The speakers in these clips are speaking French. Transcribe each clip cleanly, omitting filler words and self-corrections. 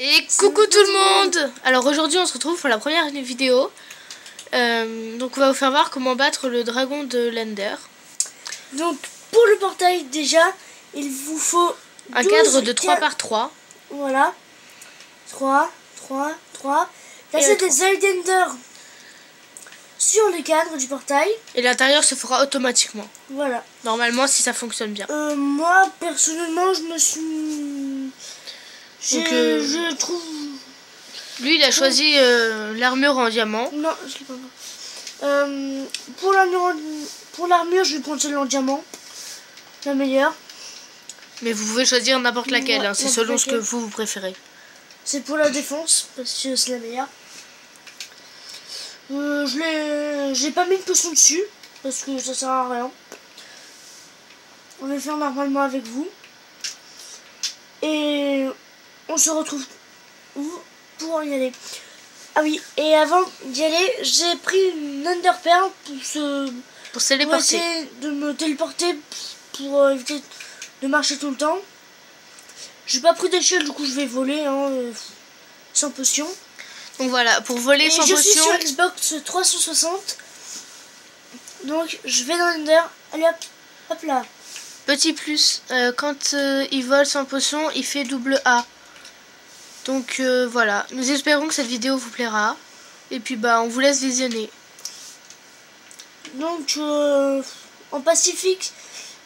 Et coucou tout le monde. Alors aujourd'hui on se retrouve pour la première vidéo. Donc on va vous faire voir comment battre le dragon de l'Ender. Donc pour le portail déjà, il vous faut un cadre de 3 par 3. Voilà. 3. Placez des ailes d'Ender sur le cadre du portail. Et l'intérieur se fera automatiquement. Voilà. Normalement si ça fonctionne bien. Moi personnellement je me suis... je trouve... Lui il a choisi l'armure en diamant. Non, je l'ai pas. Pour l'armure je vais prendre celle en diamant. La meilleure. Mais vous pouvez choisir n'importe laquelle, hein, c'est selon ce que vous préférez. C'est pour la défense, parce que c'est la meilleure. J'ai pas mis de potion dessus, parce que ça sert à rien. On va le faire normalement avec vous. Et on se retrouve où pour y aller. Ah oui, et avant d'y aller, j'ai pris une Ender Pearl pour essayer de me téléporter, pour éviter de marcher tout le temps. J'ai pas pris d'échelle, du coup je vais voler sans potion. Donc voilà, pour voler sans potion. Je suis sur Xbox 360. Donc je vais dans l'Ender. Allez hop, hop là. Petit plus, quand il vole sans potion, il fait double A. Donc voilà, nous espérons que cette vidéo vous plaira. Et puis bah on vous laisse visionner. Donc en Pacifique,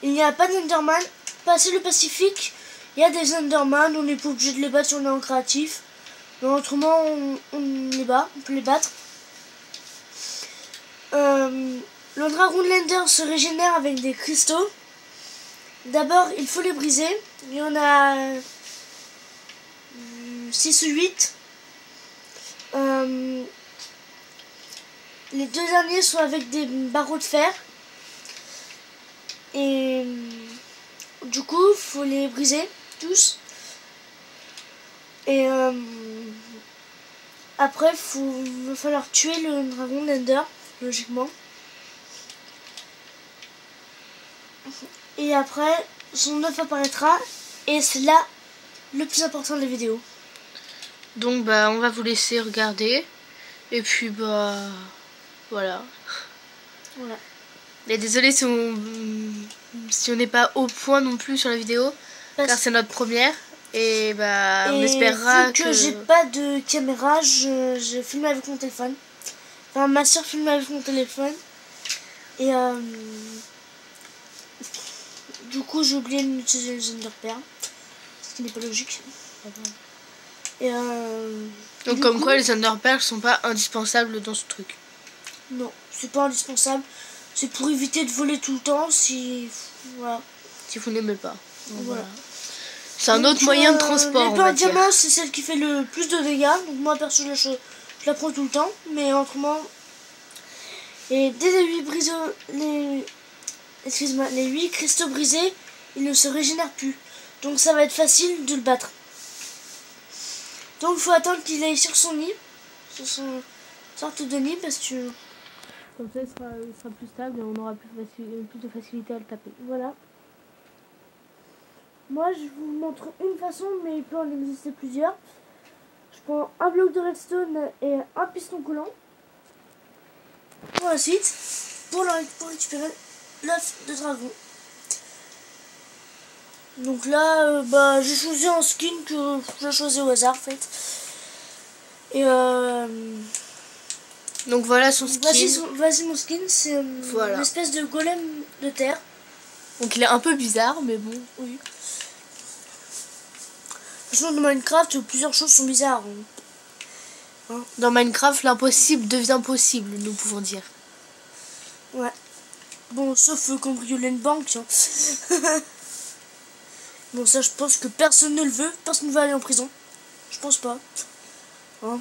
il n'y a pas d'Enderman. Passer le Pacifique, il y a des Enderman, on n'est pas obligé de les battre si on est en créatif. Mais autrement, on les bat, on peut les battre. Le dragon de l'Ender se régénère avec des cristaux. D'abord, il faut les briser. Il y en a 6 ou 8. Les deux derniers sont avec des barreaux de fer. Et du coup, il faut les briser tous. Et après, il va falloir tuer le dragon d'Ender, logiquement. Et après, son œuf apparaîtra. Et c'est là le plus important de la vidéo. Donc bah on va vous laisser regarder. Et puis bah voilà. Et désolé si on n'est pas au point non plus sur la vidéo, car c'est notre première. Et bah on espérera que j'ai pas de caméra, je filme avec mon téléphone. Enfin ma soeur filme avec mon téléphone. Et du coup j'ai oublié d'utiliser les Ender Pearl, ce qui n'est pas logique. Et donc comme quoi les Ender Pearl sont pas indispensables dans ce truc. Non, c'est pas indispensable. C'est pour éviter de voler tout le temps si vous n'aimez pas. Voilà. C'est un autre moyen de transport. L'épée en diamant, c'est celle qui fait le plus de dégâts. Donc moi perso je la prends tout le temps. Mais autrement. Et dès les 8 brisés. Les 8 cristaux brisés, il ne se régénère plus. Donc ça va être facile de le battre. Donc il faut attendre qu'il aille sur son nid. Sur son sorte de nid, parce que comme ça il sera plus stable et on aura plus de facilité à le taper. Voilà. Moi je vous montre une façon, mais il peut en exister plusieurs. Je prends un bloc de redstone et un piston collant. Pour la suite, pour récupérer l'œuf de dragon. Donc là, j'ai choisi un skin que j'ai choisi au hasard en fait. Et donc voilà son skin. Voici mon skin, c'est une espèce de golem de terre. Donc il est un peu bizarre, mais bon. Oui. De toute façon, dans Minecraft, plusieurs choses sont bizarres. Hein. Dans Minecraft, l'impossible devient possible, nous pouvons dire. Ouais. Bon, sauf cambrioler une banque. Hein. Bon, ça, je pense que personne ne le veut. Personne ne va aller en prison. Je pense pas. Hein.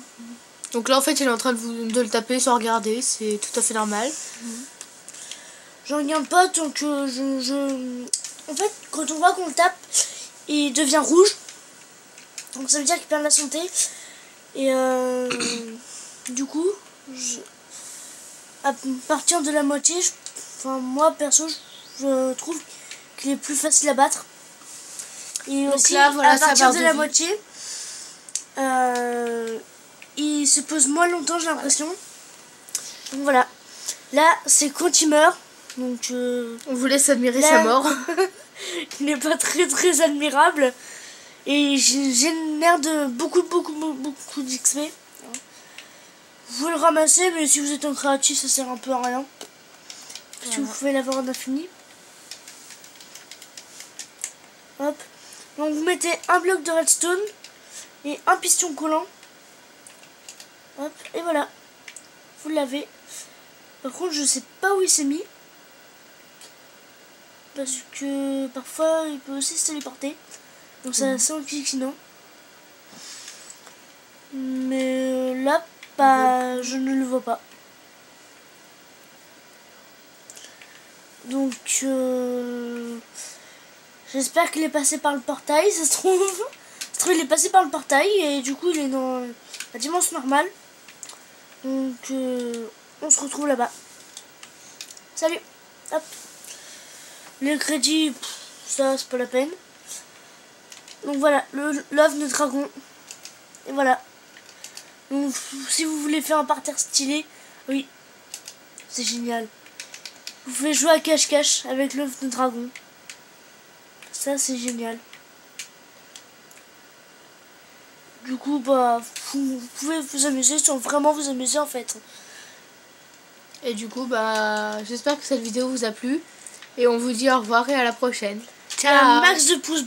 Donc là, en fait, il est en train de le taper sans regarder. C'est tout à fait normal. Je regarde pas tant que En fait, quand on voit qu'on le tape, il devient rouge. Donc ça veut dire qu'il perd la santé. Et du coup, à partir de la moitié, moi perso, je trouve qu'il est plus facile à battre. Et donc aussi, là, voilà, à partir de la moitié, se pose moins longtemps, j'ai l'impression. Donc voilà. Là, c'est quand il meurt. Donc on vous laisse admirer sa mort. Il n'est pas très admirable. Et il génère de beaucoup d'XP. Vous pouvez le ramasser, mais si vous êtes en créatif, ça sert un peu à rien. Parce que vous pouvez l'avoir en infini. Hop. Donc vous mettez un bloc de redstone et un piston collant. Hop, et voilà. Vous l'avez. Par contre, je sais pas où il s'est mis. Parce que parfois, il peut aussi se téléporter. Donc c'est assez sinon. Mais là, bah, je ne le vois pas. Donc, j'espère qu'il est passé par le portail, ça se trouve. Ça se trouve, il est passé par le portail et du coup, il est dans la dimension normale. Donc, on se retrouve là-bas. Salut. Hop. Les crédits, ça, c'est pas la peine. Donc voilà, l'œuf de dragon. Et voilà. Donc, si vous voulez faire un parterre stylé, oui, c'est génial. Vous pouvez jouer à cache-cache avec l'œuf de dragon. Ça, c'est génial. Du coup, bah, vous pouvez vous amuser sans vraiment vous amuser en fait. Et du coup, bah, j'espère que cette vidéo vous a plu. Et on vous dit au revoir et à la prochaine. Ciao. Max de pouces bleus.